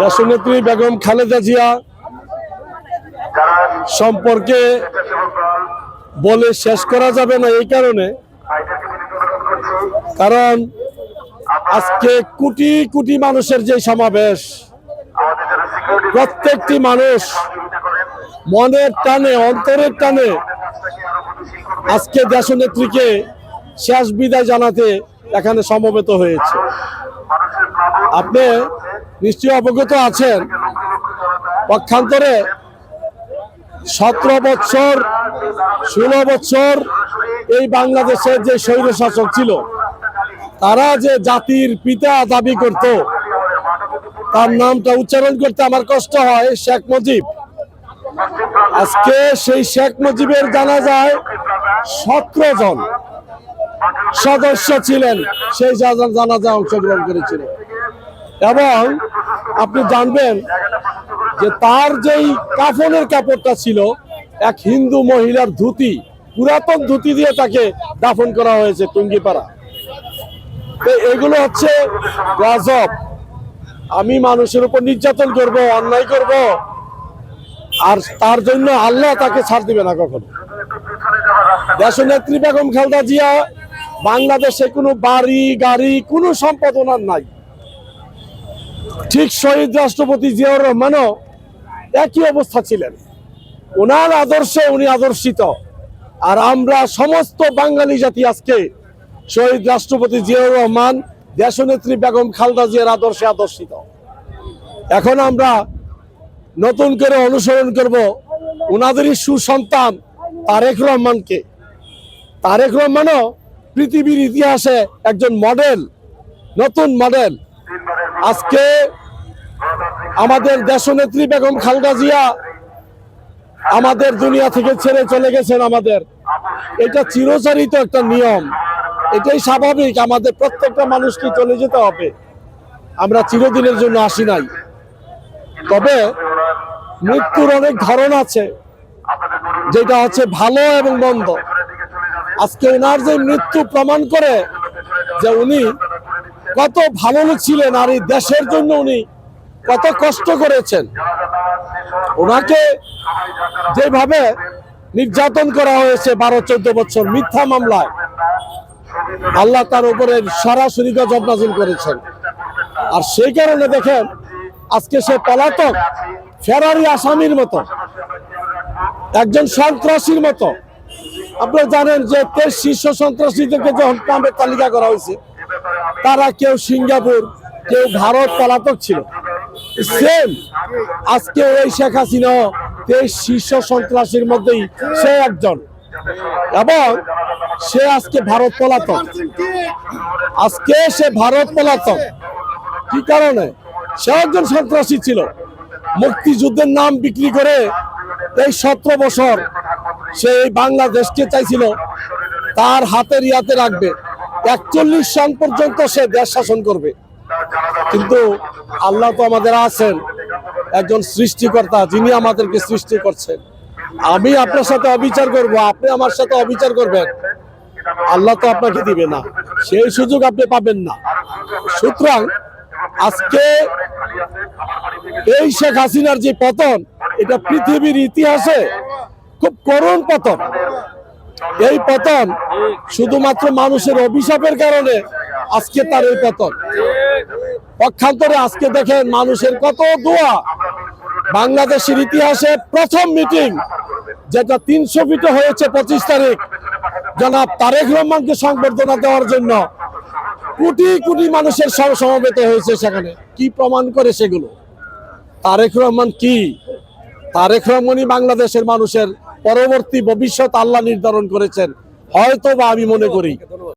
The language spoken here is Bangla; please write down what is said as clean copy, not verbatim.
দেশনেত্রী বেগম খালেদা জিয়া সম্পর্কে বলে শেষ করা যাবে না, এই কারণ আজকে কোটি কোটি মানুষের যে সমাবেশ, প্রত্যেকটি মানুষ মনের টানে, অন্তরের টানে আজকে দেশনেত্রীকে শেষ বিদায় জানাতে এখানে সমবেত হয়েছে। আপনি নিশ্চয়ই অবগত আছেন, পক্ষান্তরে 17 বছর 16 বছর এই বাংলাদেশের যে স্বৈরশাসক ছিল, তারা যে জাতির পিতা দাবি করত, তার নামটা উচ্চারণ করতে আমার কষ্ট হয়, শেখ মুজিব। আজকে সেই শেখ মুজিবের জানাজায় 17 জন সদস্য ছিলেন, সেই জানাজায় অংশগ্রহণ করেছিলেন। এবং আপনি জানবেন যে তার যেই কাফনের কাপড়টা ছিল এক হিন্দু মহিলার ধুতি, পুরাতন ধুতি দিয়ে তাকে দাফন করা হয়েছে টুঙ্গিপাড়া। এগুলো হচ্ছে গজব। আমি মানুষের উপর নির্যাতন করব, অন্যায় করব, আর তার জন্য আল্লাহ তাকে ছাড় দিবে না কখনো। দেশনেত্রী বেগম খালেদা জিয়া বাংলাদেশে কোনো বাড়ি গাড়ি কোনো সম্পদ ওনার নাই। ঠিক শহীদ রাষ্ট্রপতি জিয়াউর রহমানও একই অবস্থা ছিলেন, ওনার আদর্শে উনি আদর্শিত। আর আমরা সমস্ত বাঙালি জাতি আজকে শহীদ রাষ্ট্রপতি জিয়াউর রহমান, দেশনেত্রী বেগম খালেদা জিয়ার আদর্শে আদর্শিত। এখন আমরা নতুন করে অনুসরণ করব ওনাদেরই সুসন্তান তারেক রহমানকে। তারেক রহমানও পৃথিবীর ইতিহাসে একজন মডেল, নতুন মডেল। আজকে আমাদের দেশনেত্রী বেগম খালেদা জিয়া আমাদের দুনিয়া থেকে ছেড়ে চলে গেছেন। আমাদের এটা চিরচরিত একটা নিয়ম, এটাই স্বাভাবিক। আমাদের প্রত্যেকটা মানুষকে চলে যেতে হবে, আমরা চিরদিনের জন্য আসি নাই। তবে মৃত্যুর অনেক ধরন আছে, যেটা হচ্ছে ভালো এবং মন্দ। আজকে ওনার যে মৃত্যু প্রমাণ করে যে উনি কত ভালো লোক ছিলেন, আর এই দেশের জন্য উনি কত কষ্ট করেছেন। ওনাকে যেভাবে নির্যাতন করা হয়েছে 12-14 বছর মিথ্যা মামলায়, আল্লাহ তার উপরে সরাসরি গজব নাযিল করেছেন। আর সেই কারণে দেখেন আজকে সে পলাতক, ফেরারি আসামির মতো, একজন সন্ত্রাসীর মতো। আপনারা জানেন যে 23 শীর্ষ সন্ত্রাসীদেরকে যখন নামের তালিকা করা হয়েছে, তারা কেউ সিঙ্গাপুর, কেউ ভারত পলাতক ছিল। সেম আজকে ওই শেখ হাসিনা 23 শীর্ষ সন্ত্রাসীর মধ্যেই সে একজন, এবং সে আজকে ভারত পলাতক। আজকে সে ভারত পলাতক কি কারণে? সে একজন সন্ত্রাসী ছিল, মুক্তিযুদ্ধের নাম বিক্রি করে এই 17 বছর সে বাংলাদেশকে চাইছিল তার হাতের ইয়াতে রাখবে, 41 সন পর্যন্ত সে দেশ শাসন করবে। কিন্তু আল্লাহ তো আমাদের আছেন, একজন সৃষ্টিকর্তা, যিনি আমাদেরকে সৃষ্টি করছেন। আমি আপনার সাথে অবিচার করব, আপনি আমার সাথে অবিচার করবেন, আল্লাহ তো আপনাকে দিবে না, সেই সুযোগ আপনি পাবেন না। সুতরাং আজকে এই শেখ হাসিনার যে পতন, এটা পৃথিবীর ইতিহাসে খুব করুণ পতন। এই পতন শুধুমাত্র মানুষের অভিশাপের কারণে আজকে তার এই পতন। পক্ষান্তরে আজকে দেখেন মানুষের কত দোয়া। বাংলাদেশের ইতিহাসে প্রথম মিটিং যেটা 300 ফিটে হয়েছে 25 তারিখ, জনাব তারেক রহমানকে সংবর্ধনা দেওয়ার জন্য কোটি কোটি মানুষের সমবেত হয়েছে। সেখানে কি প্রমাণ করে সেগুলো? তারেক রহমান কি? তারেক রহমানই বাংলাদেশের মানুষের পরবর্তী ভবিষ্যৎ আল্লাহ নির্ধারণ করেছেন, হয়তো বা আমি মনে করি।